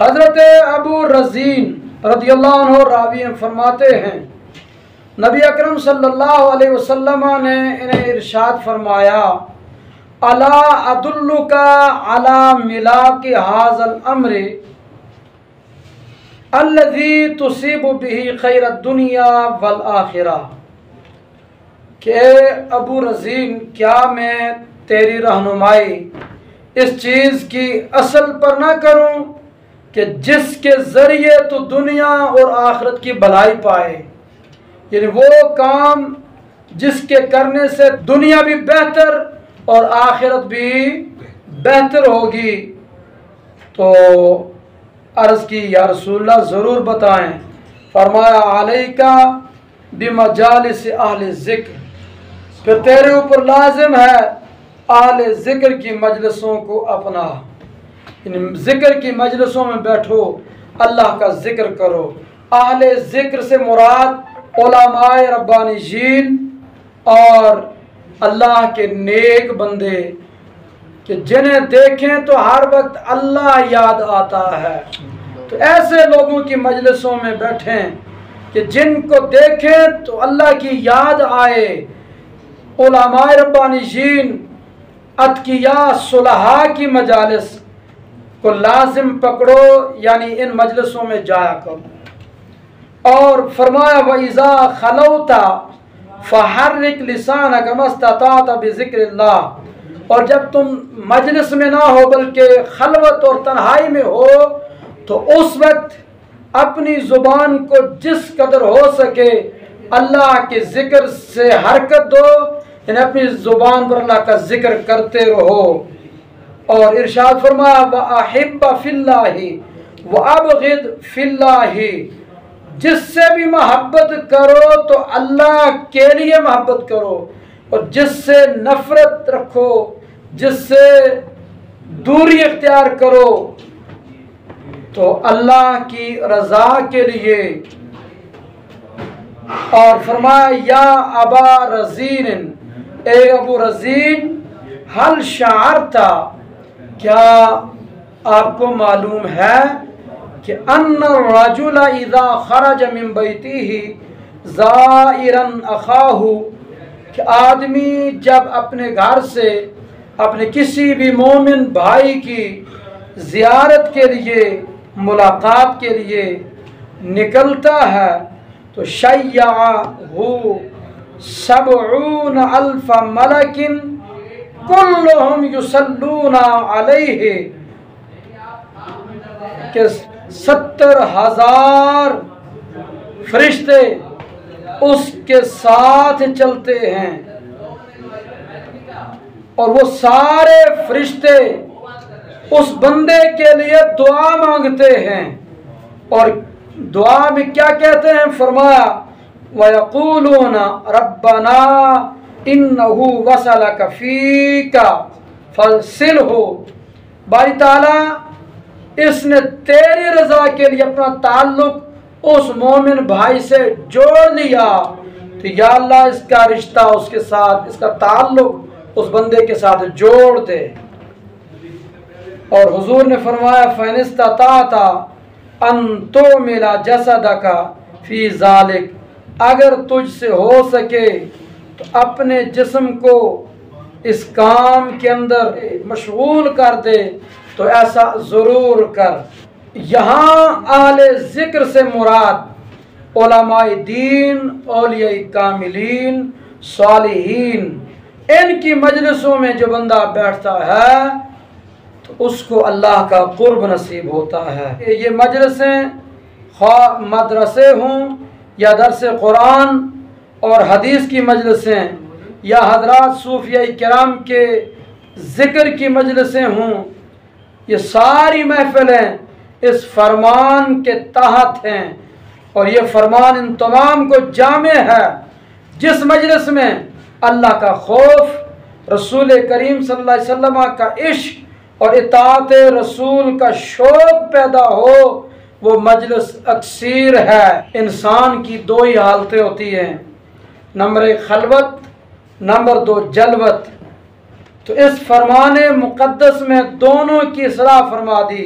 हज़रत अबू रज़ीन रज़ियल्लाहु अन्हु रावी फरमाते हैं, नबी अकरम सल्लल्लाहु अलैहि वसल्लम ने इन्हें इरशाद फरमाया, अला अदुल्लुका अला मिलाकी हाज़ल अम्र अल्लज़ी तुसीबु बिही खैर दुनिया वल आखिरा, के अबू रज़ीन क्या मैं तेरी रहनुमाई इस चीज़ की असल पर ना करूं कि जिसके ज़रिए तो दुनिया और आखिरत की भलाई पाए, यानी वो काम जिसके करने से दुनिया भी बेहतर और आखिरत भी बेहतर होगी। तो अर्ज़ की या रसूलल्लाह ज़रूर बताएं। फरमाया अलैका बिमजालिस अहले ज़िक्र, फिर तेरे ऊपर लाजिम है अहले ज़िक्र की मजलिसों को अपना, इन ज़िक्र की मजलिसों में बैठो, अल्लाह का ज़िक्र करो। अहले ज़िक्र से मुराद उलमाए रब्बानीजीन और अल्लाह के नेक बंदे कि जिन्हें देखें तो हर वक्त अल्लाह याद आता है। तो ऐसे लोगों की मजलिसों में बैठें कि जिनको देखें तो अल्लाह की याद आए। उलमाए रब्बानीजीन, अतकिया, सुलहा की मजालिस को लाजिम पकड़ो, यानी इन मजलिसों में जाया करो। और फरमाया वइज़ा खलौता फहर्रिक लिसानक मस्ततात बिज़िक्रिल्लाह, और जब तुम मजलिस में ना हो बल्कि खलवत और तन्हाई में हो तो उस वक्त अपनी ज़ुबान को जिस कदर हो सके अल्लाह के ज़िक्र से हरकत दो, यानी अपनी ज़ुबान पर अल्लाह का ज़िक्र करते रहो। और इरशाद फरमाया व अहिब्ब फिल्लाहि व अबगिद फिल्लाहि, जिससे भी मोहब्बत करो तो अल्लाह के लिए मोहब्बत करो, और जिससे नफरत रखो, जिससे दूरी इख्तियार करो तो अल्लाह की रज़ा के लिए। और फरमाया या अबा रज़ीन, ए अबू रज़ीन, हल शाअरता, क्या आपको मालूम है कि अन्ना रजुला इज़ा खरज मिन बैतिही ज़ाइरन अखाहु, कि आदमी जब अपने घर से अपने किसी भी मोमिन भाई की ज़ियारत के लिए, मुलाकात के लिए निकलता है तो शय्याहु सबऊन अल्फ मलकिन कुल्लुहुम युसल्लूना अलैहि, के 70,000 फरिश्ते उसके साथ चलते हैं, और वो सारे फरिश्ते उस बंदे के लिए दुआ मांगते हैं। और दुआ में क्या कहते हैं? फरमाया वयक़ूलूना रब्बना इन्नहु वसलक फीका फसिलहु, बारी ताला इसने तेरी रज़ा के लिए अपना ताल्लुक उस मोमिन भाई से जोड़ लिया, तो या अल्लाह इसका रिश्ता उसके साथ, इसका ताल्लुक उस बंदे के साथ जोड़ दे। और हुजूर ने फरमाया फ़इनिस्तताअता अन तुमिला जसदका फी ज़ालिक, अगर तुझसे हो सके तो अपने जिस्म को इस काम के अंदर मशगूल कर दे, तो ऐसा ज़रूर कर। यहाँ अहले ज़िक्र से मुराद उलमाए दीन, औलियाए कामिलीन, सालिहीन, इनकी मजलिसों में जो बंदा बैठता है तो उसको अल्लाह का कुर्ब नसीब होता है। ये मजलिसें ख्वाह मदरसे हों या दरस कुरान और हदीस की मजलिसें, या हजरात सूफिया किराम के ज़िक्र की मजलिसें हों, ये सारी महफिलें इस फरमान के तहत हैं। और ये फरमान इन तमाम को जामे है। जिस मजलिस में अल्लाह का खौफ, रसूल करीम सल्लल्लाहु अलैहि वसल्लम का इश्क और इताअत रसूल का शौक़ पैदा हो, वो मजलिस अक्सीर है। इंसान की दो ही हालतें होती हैं, नंबर 1 खलवत, नंबर 2 जलवत। तो इस फरमान मुक़द्दस में दोनों की सलाह फरमा दी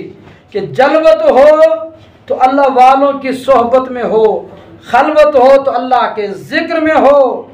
कि जलवत हो तो अल्लाह वालों की सोहबत में हो, खलवत हो तो अल्लाह के जिक्र में हो,